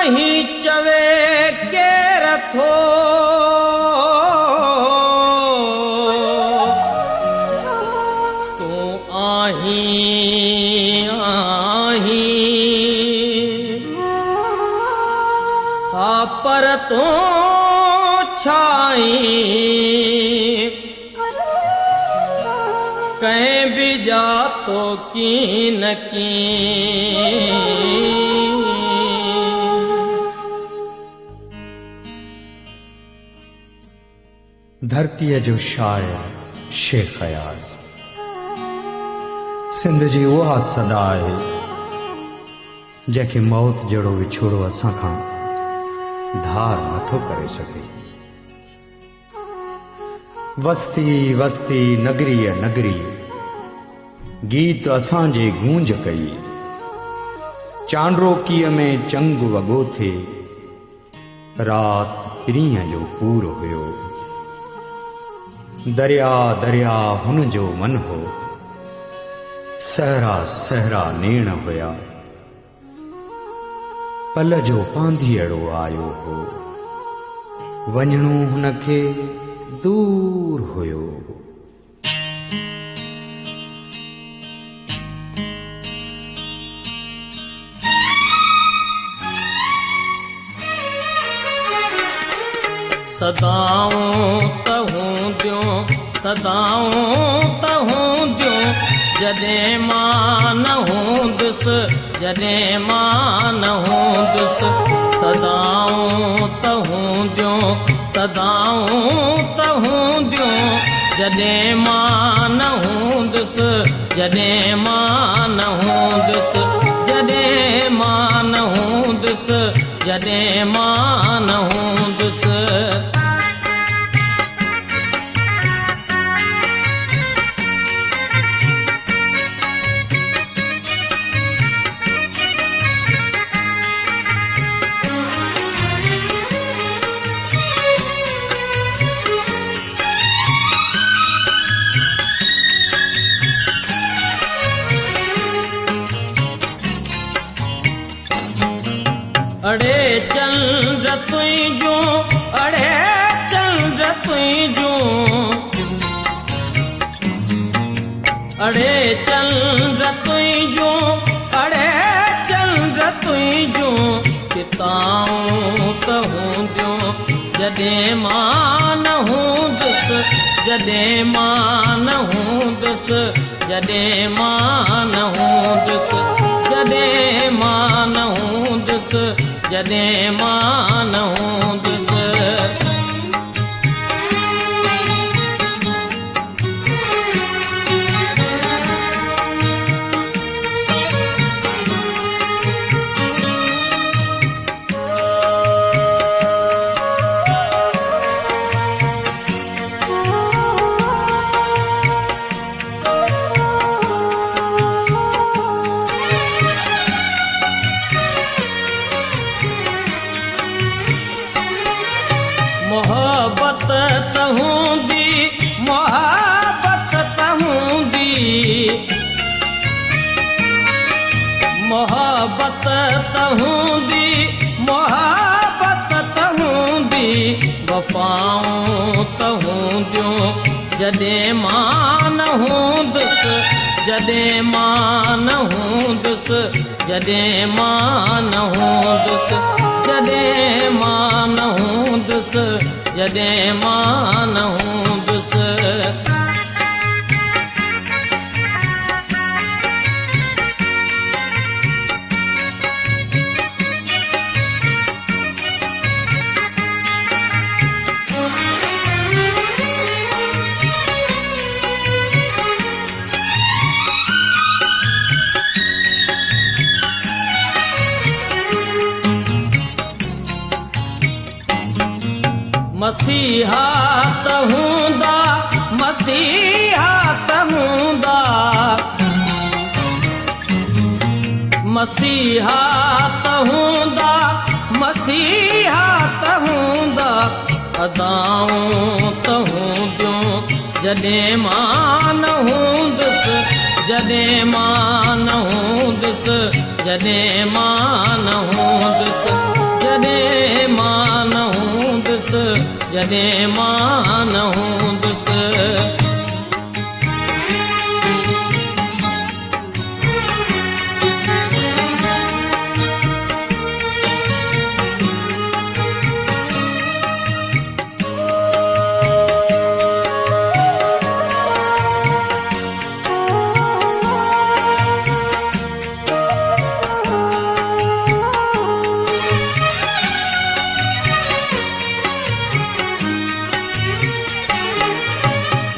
आही चवे के रथो तू आही आही पर तू छाई कहीं भी जा तो की न की। धरतीअ जो शायर शेख अयाज़ सिंध जी उहा सदा आहे जंहिंखे मौत जहिड़ो विछोड़ो असां खां धार नथो करे सघे। वस्ती वस्ती नगरीअ नगरी गीत असांजे गूंज कई। चांड्रोकीअ में चंग वॻो थे रात पीरीअ जो पूर हुयो। दरिया दरिया हुन जो मन हो सहरा सहरा नेण हुया। पल जो पांधीअड़ो आयो हो वञणो हुनखे दूर हुयो। सदाऊं तहूं दियो सदाऊं तहूं दियो जॾहिं मां न हूंदुसि जॾहिं मां न हूंदुसि। सदाऊं तहूं दियो सदाऊं तहूं दियो जॾहिं मां न हूंदुसि जॾहिं मां न हूंदुसि जॾहिं मां न हूंदुसि जॾहिं मां न हूंदुसि। अड़े चंद्र तुझो अड़े चंद्र तुझो अड़े चंद्र तुझो अड़े चंद्र तुझो किताऊं तहूं दियो जॾहिं मां न हूंदुसि जॾहिं मां न हूंदुसि जॾहिं मां न हूंदुसि जॾहिं मां न हूंदुसि जॾहिं मां न हूंदुसि। मोहब्बत तहूंदी मोहब्बत तहूंदी मोहब्बत तहूंदी मोहब्बत तहूंदी वफ़ाऊं तहूं दियो जॾहिं मां न हूंदुसि जॾहिं मां न हूंदुसि जॾहिं मां न हूंदुसि जॾहिं मां न हूंदुसि जॾहिं मां न हूंदुसि। मसीहा तहूंदा मसीहा तहूंदा मसीहा तहूंदा मसीहा तहूंदा अदाऊं तहूं दियो जॾहिं मां न हूंदुसि जॾहिं मां न हूंदुसि जॾहिं मां न हूंदुसि जॾहिं मां न हूंदुसि।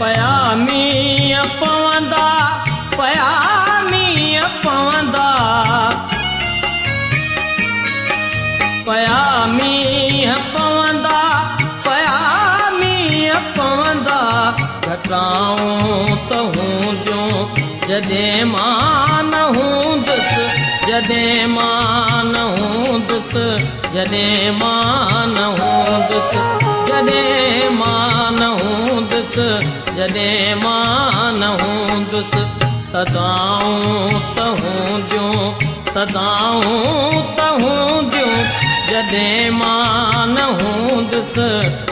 पयामीअ पवंदा, पयामीअ पवंदा, पयामीअ पवंदा, पयामीअ पवंदा, घटाऊं त हूंदियूं जॾहिं मां न हूंदुसि, जॾहिं मां न हूंदुसि, जॾहिं मां न हूंदुसि, जॾहिं मां न हूंदुसि, जॾहिं मां न हूंदुसि। सदाऊं त हूंदियूं, सदाऊं त हूंदियूं, जॾहिं मां न हूंदुसि,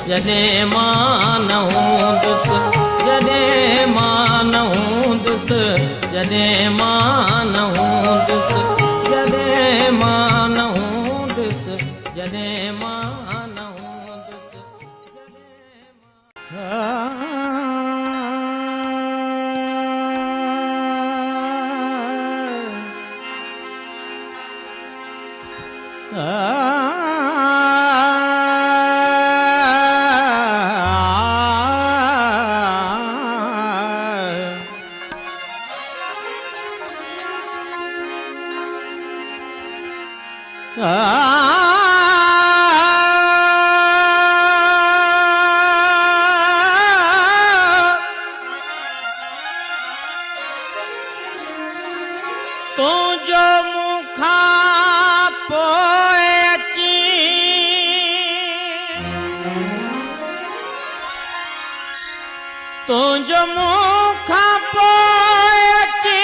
जॾहिं मां न हूंदुसि, जॾहिं मां न हूंदुसि, जॾहिं मां न हूंदुसि, जॾहिं मां न हूंदुसि, जॾहिं मां न हूंदुसि, तुंहिंजो मूंखां पोइ अची तुंहिंजो मूंखां पोइ अची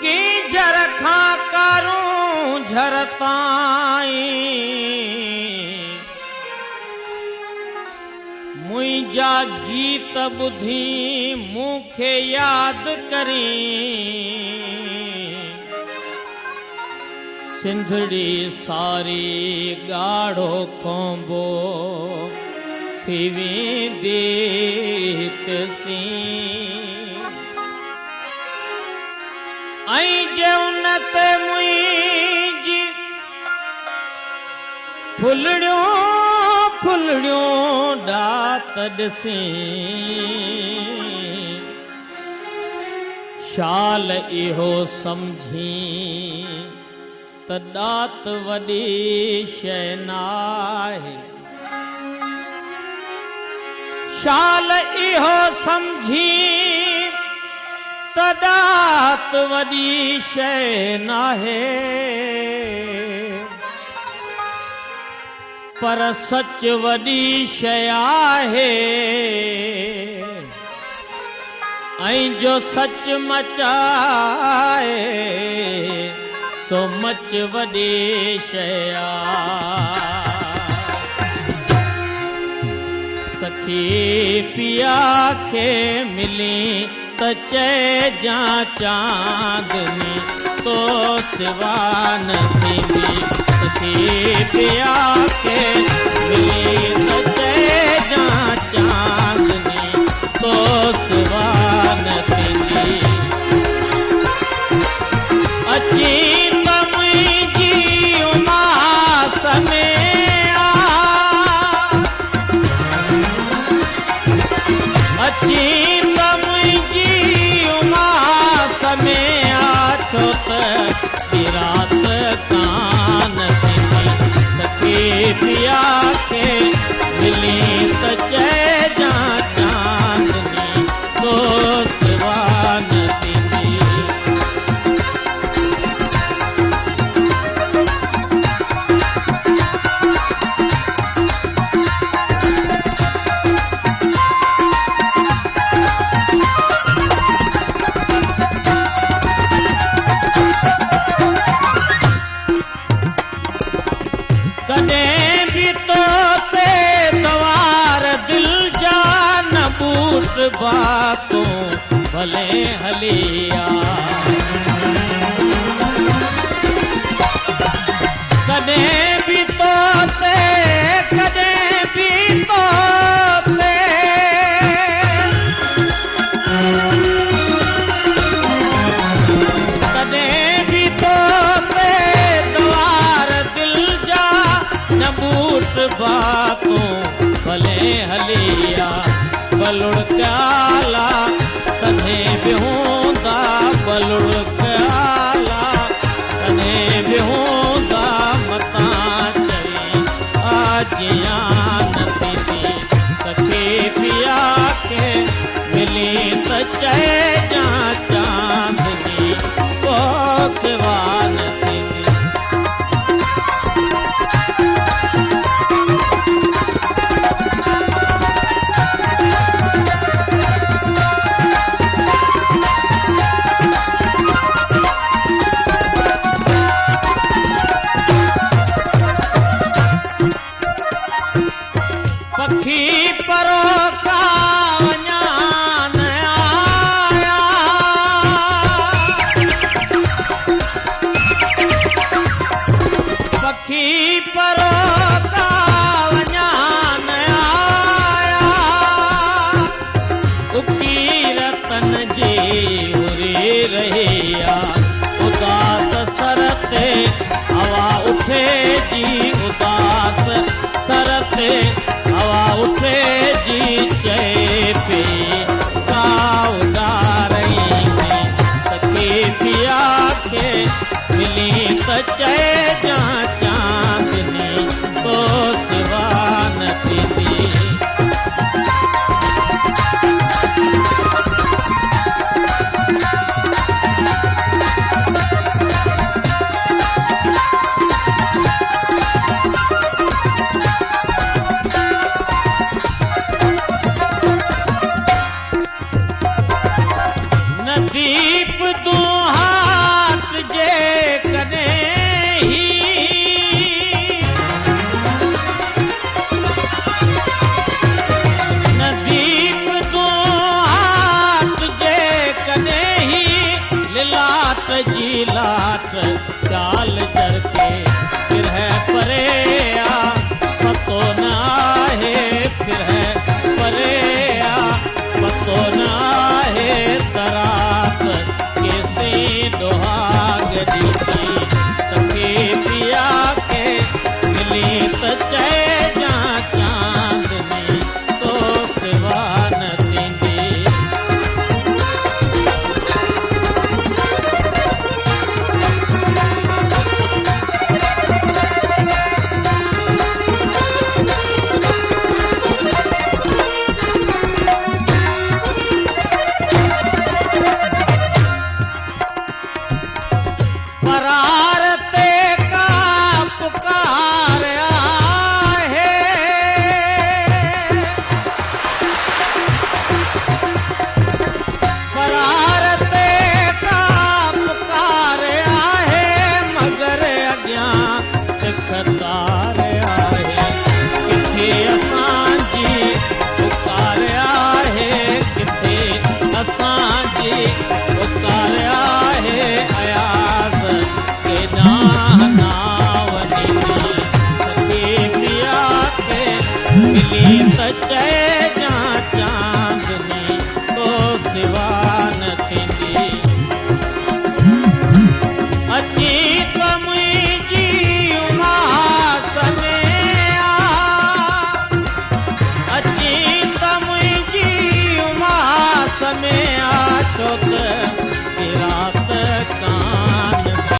की झर खां करूं झर ताईं मुंहिंजा गीत ॿुधी मूंखे यादि करीं सिंधड़ी सारी ॻाढ़ो खोंबो थी वेंदी तसीं ऐं जे उन ते मुंहिंजी फुलड़ियूं फुलड़ियूं ॾात ॾिसीं शाल इहो सम्झी त ॾात वॾी शइ नाहे शाल इहो सम्झी त ॾात वॾी शइ नाहे पर सच वॾी शइ आहे ऐं जो सच मचाए सो मच वॾी शइ आहे सखी पिया खे मिली त चइजां चांदनी तो सिवा न थींदी सखी पिया खे मिली त चइजां चांदनी तो सिवा न थींदी अची त मुंहिंजी उमास में अची त मुंहिंजी उमास में छो त रात कान थींदी सखी पिया खे मिली त चइजां चांदनी तो सिवा न थींदी बातों भले हलिया कदे भी तोते कदे भी तोते कदे भी तोते द्वार दिल जा न बूट बातों भले हलिया बलुड़ क्याला कदे भी होंदा बलुड़ क्याला कदे भी होंदा मता चई आजिया नती थी सखी पिया के मिली त चए जा चांदनी को सिवा नती थी पखी परो का वञान आया पखी परो का वञान आया उकी रतन जी हुरी रहिया उदास सरते हवा उठे जी उदास सरते हवा उठे जी चए पे काउदारई में सखी पिया के मिली त चए जा चांदनी तो सिवा नती थी दीप दो हाथ जे कने ही न दीप दो हाथ जे कने ही लिलाट जी लाट चाल जर के फिर है परे आ पतो न आहे फिर है परे आ पतो न आहे तरात कैसे दोहाग दीदी सखी पिया के मिली त चए जा चांदनी तो सिवा नती थी परारते का पुकार आहे परारते का पुकार आहे मगर अॻियां खतार आहे किथे असांजी पुकार आहे किथे असांजी